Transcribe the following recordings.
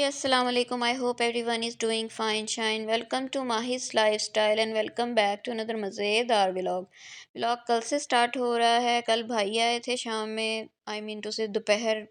जी अस्सलाम वालेकुम। I hope everyone is doing fine shine. Welcome to Mahi's lifestyle and welcome back to another मज़ेदार vlog. कल से start हो रहा है। कल भाई आए थे शाम में, आई मीन टू से दोपहर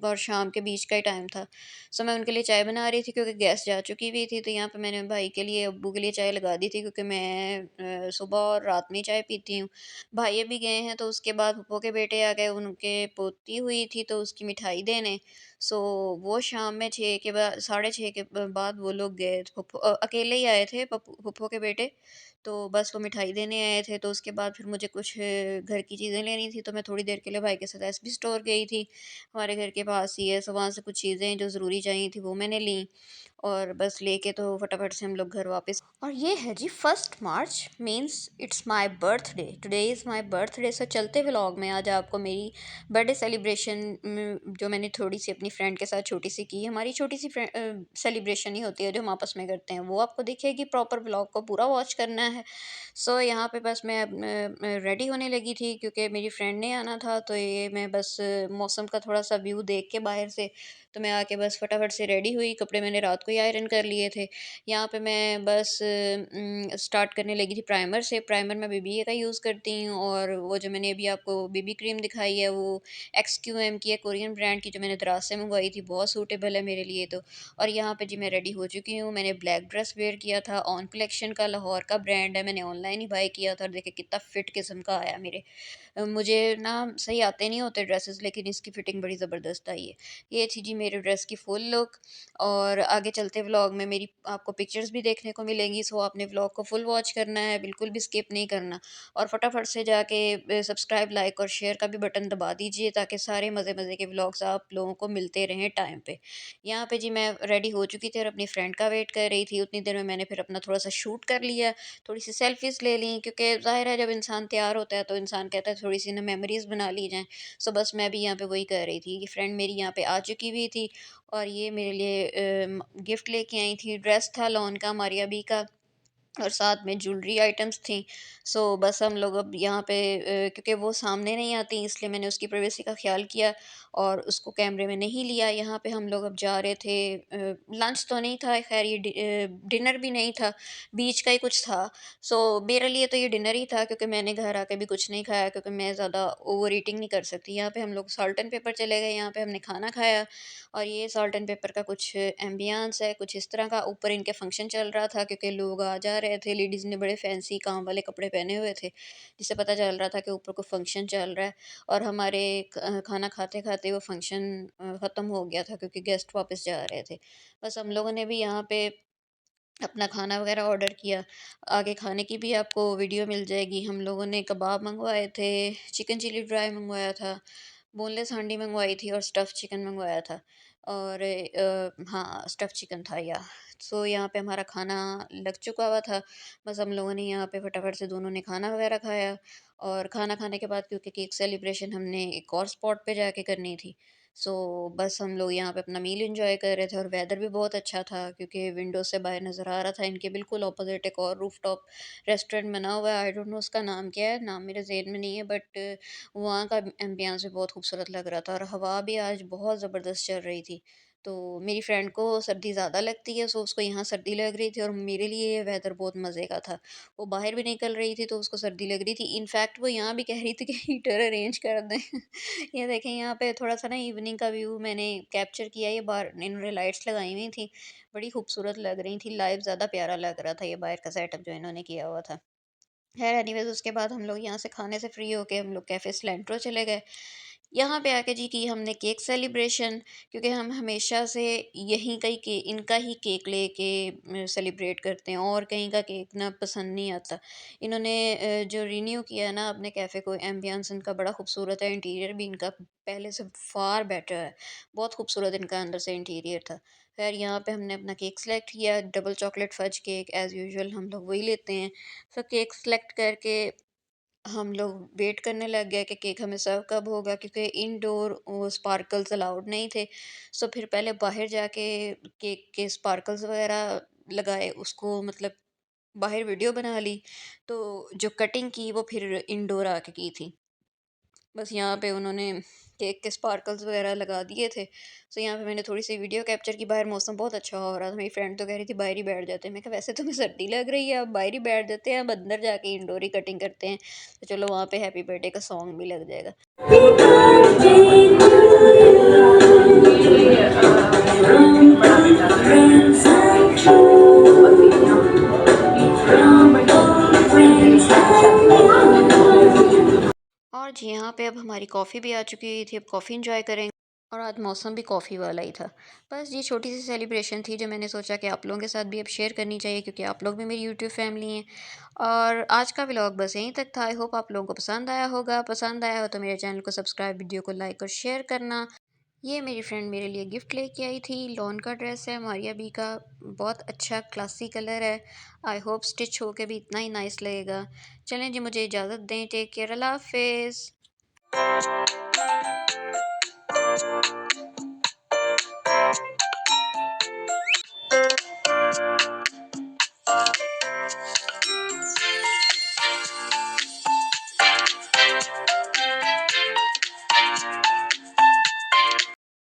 और शाम के बीच का ही टाइम था। सो मैं उनके लिए चाय बना रही थी क्योंकि गैस जा चुकी हुई थी। तो यहाँ पे मैंने भाई के लिए, अब्बू के लिए चाय लगा दी थी क्योंकि मैं सुबह और रात में ही चाय पीती हूँ। भाई अभी गए हैं तो उसके बाद फूफो के बेटे आ गए, उनके पोती हुई थी तो उसकी मिठाई देने। सो वो शाम में 6 के बाद, साढ़े 6 के बाद वो लोग गए। अकेले ही आए थे फूफो के बेटे। तो बस वो मिठाई देने आए थे। तो उसके बाद फिर मुझे कुछ घर की चीज़ें लेनी थी, तो मैं थोड़ी देर के लिए भाई के साथ एसबी स्टोर गई थी। हमारे घर के पास ही है। सो वहाँ से कुछ चीज़ें जो ज़रूरी चाहिए थी वो मैंने ली, और बस लेके तो फटाफट से हम लोग घर वापस। और ये है जी 1 March, means it's my birthday. Today is my birthday. So चलते व्लॉग में आज आपको मेरी बर्थडे सेलिब्रेशन जो मैंने थोड़ी सी अपनी फ्रेंड के साथ छोटी सी की, हमारी छोटी सी सेलिब्रेशन ही होती है जो हम आपस में करते हैं, वो आपको दिखेगी। प्रॉपर व्लॉग को पूरा वॉच करना है। सो यहाँ पे बस मैं रेडी होने लगी थी क्योंकि मेरी फ्रेंड ने आना था। तो ये मैं बस मौसम का थोड़ा सा व्यू देख के बाहर से, तो मैं आके बस फटाफट से रेडी हुई। कपड़े मैंने रात को ही आयरन कर लिए थे। यहाँ पे मैं बस स्टार्ट करने लगी थी प्राइमर से। प्राइमर मैं बीबी का यूज़ करती हूँ, और वो जो मैंने अभी आपको बीबी क्रीम दिखाई है वो XQM की है, कोरियन ब्रांड की, जो मैंने दराज से मंगवाई थी। बहुत सूटेबल है मेरे लिए तो। और यहाँ पे जी मैं रेडी हो चुकी हूँ। मैंने ब्लैक ड्रेस वेयर किया था, ऑन कलेक्शन का, लाहौर का ब्रांड है। मैंने ऑनलाइन ही बाय किया था और देखिए कितना फिट किस्म का आया मेरे। मुझे ना सही आते नहीं होते ड्रेसेस, लेकिन इसकी फ़िटिंग बड़ी ज़बरदस्त आई है। ये थी जी मेरे ड्रेस की फुल लुक। और आगे चलते व्लॉग में मेरी आपको पिक्चर्स भी देखने को मिलेंगी। सो आपने व्लॉग को फुल वॉच करना है, बिल्कुल भी स्किप नहीं करना। और फटाफट से जाके सब्सक्राइब, लाइक और शेयर का भी बटन दबा दीजिए ताकि सारे मज़े-मज़े के व्लॉग्स आप लोगों को मिलते रहें टाइम पे। यहाँ पे जी मैं रेडी हो चुकी थी और अपनी फ्रेंड का वेट कर रही थी। उतनी देर में मैंने फिर अपना थोड़ा-सा शूट कर लिया, थोड़ी-सी सेल्फ़ीज़ ले लीं, क्योंकि ज़ाहिर है जब इंसान तैयार होता है तो इंसान कहता है थोड़ी-सी ना मेमोरीज़ बना ली जाएँ। सो बस मैं भी यहाँ पे वही कर रही थी कि फ्रेंड मेरी यहाँ पे आ चुकी हुई थी, और ये मेरे लिए गिफ्ट लेके आई थी। ड्रेस था लॉन का, मारिया बी का, और साथ में ज्वेलरी आइटम्स थी। सो बस हम लोग अब यहाँ पे क्योंकि वो सामने नहीं आती, इसलिए मैंने उसकी प्राइवेसी का ख़्याल किया और उसको कैमरे में नहीं लिया। यहाँ पे हम लोग अब जा रहे थे। लंच तो नहीं था, ख़ैर ये डिनर भी नहीं था, बीच का ही कुछ था। सो मेरे लिए तो ये डिनर ही था क्योंकि मैंने घर आके भी कुछ नहीं खाया, क्योंकि मैं ज़्यादा ओवर ईटिंग नहीं कर सकती। यहाँ पे हम लोग साल्ट एंड पेपर चले गए, यहाँ पे हमने खाना खाया। और ये साल्ट एंड पेपर का कुछ एम्बियंस है, कुछ इस तरह का। ऊपर इनके फंक्शन चल रहा था क्योंकि लोग आ जा रहे थे। लेडीज़ ने बड़े फैंसी काम वाले कपड़े पहने हुए थे, जिससे पता चल रहा था कि ऊपर कोई फंक्शन चल रहा है। और हमारे खाना खाते-खाते वो फंक्शन ख़त्म हो गया था क्योंकि गेस्ट वापस जा रहे थे। बस हम लोगों ने भी यहाँ पे अपना खाना वग़ैरह ऑर्डर किया। आगे खाने की भी आपको वीडियो मिल जाएगी। हम लोगों ने कबाब मँगवाए थे, चिकन चिली ड्राई मँगवाया था, बोनलेस हांडी मँगवाई थी और स्टफ़ चिकन मँगवाया था। और हाँ, स्टफ़ चिकन था या। सो यहाँ पे हमारा खाना लग चुका हुआ था। बस हम लोगों ने यहाँ पे फटाफट से दोनों ने खाना वग़ैरह खाया, और खाना खाने के बाद क्योंकि केक सेलिब्रेशन हमने एक और स्पॉट पे जाके करनी थी। सो बस हम लोग यहाँ पे अपना मील एन्जॉय कर रहे थे, और वेदर भी बहुत अच्छा था क्योंकि विंडो से बाहर नज़र आ रहा था। इनके बिल्कुल ऑपोज़िट एक और रूफ़टॉप रेस्टोरेंट बना हुआ है, आई डोंट नो उसका नाम क्या है, नाम मेरे ज़हन में नहीं है, बट वहाँ का एम्बियंस भी बहुत खूबसूरत लग रहा था, और हवा भी आज बहुत ज़बरदस्त चल रही थी। तो मेरी फ्रेंड को सर्दी ज़्यादा लगती है, सो उसको यहाँ सर्दी लग रही थी, और मेरे लिए ये वेदर बहुत मज़े का था। वो बाहर भी निकल रही थी तो उसको सर्दी लग रही थी। इनफैक्ट वो यहाँ भी कह रही थी कि हीटर अरेंज कर दें। ये देखें यहाँ पे थोड़ा-सा ना इवनिंग का व्यू मैंने कैप्चर किया। ये बाहर इन्होंने लाइट्स लगाई हुई थी, बड़ी खूबसूरत लग रही थी। लाइव ज़्यादा प्यारा लग रहा था ये बाहर का सेटअप जो इन्होंने किया हुआ था। ख़ैर एनीवेज़ उसके बाद हम लोग यहाँ से खाने से फ्री होके हम लोग कैफ़े सिलेंट्रो चले गए। यहाँ पे आके जी की हमने केक सेलिब्रेशन, क्योंकि हम हमेशा से यहीं का ही के इनका ही केक लेके सेलिब्रेट करते हैं, और कहीं का केक ना पसंद नहीं आता। इन्होंने जो रिन्यू किया है ना अपने कैफ़े को, एम्बियंस इनका बड़ा खूबसूरत है, इंटीरियर भी इनका पहले से फ़ार बेटर है। बहुत खूबसूरत इनका अंदर से इंटीरियर था। ख़ैर यहाँ पे हमने अपना केक सेलेक्ट किया, double chocolate fudge cake, as usual हम लोग वही लेते हैं। सो केक सेलेक्ट करके हम लोग वेट करने लग गए कि केक हमें सर्व कब होगा, क्योंकि इनडोर वो स्पार्कल्स अलाउड नहीं थे। सो फिर पहले बाहर जाके केक के स्पार्कल्स वगैरह लगाए, उसको मतलब बाहर वीडियो बना ली। तो जो कटिंग की वो फिर इनडोर आके की थी। बस यहाँ पे उन्होंने केक के स्पार्कल्स वगैरह लगा दिए थे। तो यहाँ पे मैंने थोड़ी सी वीडियो कैप्चर की। बाहर मौसम बहुत अच्छा हो रहा था। मेरी फ्रेंड तो कह रही थी बाहर ही बैठ जाते हैं। मैं कहा वैसे तुम्हें सर्दी लग रही है, अब बाहर ही बैठ जाते हैं, अब अंदर जाके इंडोर ही कटिंग करते हैं। तो चलो वहाँ पे हैप्पी बर्थडे का सॉन्ग भी लग जाएगा। और जी यहाँ पे अब हमारी कॉफ़ी भी आ चुकी थी। अब कॉफ़ी इंजॉय करेंगे। और आज मौसम भी कॉफ़ी वाला ही था। बस ये छोटी सी सेलिब्रेशन थी जो मैंने सोचा कि आप लोगों के साथ भी अब शेयर करनी चाहिए, क्योंकि आप लोग भी मेरी यूट्यूब फैमिली हैं। और आज का व्लॉग बस यहीं तक था। आई होप आप लोगों को पसंद आया होगा। पसंद आया हो तो मेरे चैनल को सब्सक्राइब, वीडियो को लाइक और शेयर करना। ये मेरी फ्रेंड मेरे लिए गिफ्ट लेके आई थी। लॉन का ड्रेस है मारिया बी का। बहुत अच्छा क्लासी कलर है। आई होप स्टिच होके भी इतना ही नाइस लगेगा। चलें जी, मुझे इजाज़त दें। टेक केयर, अल्लाह हाफिज़।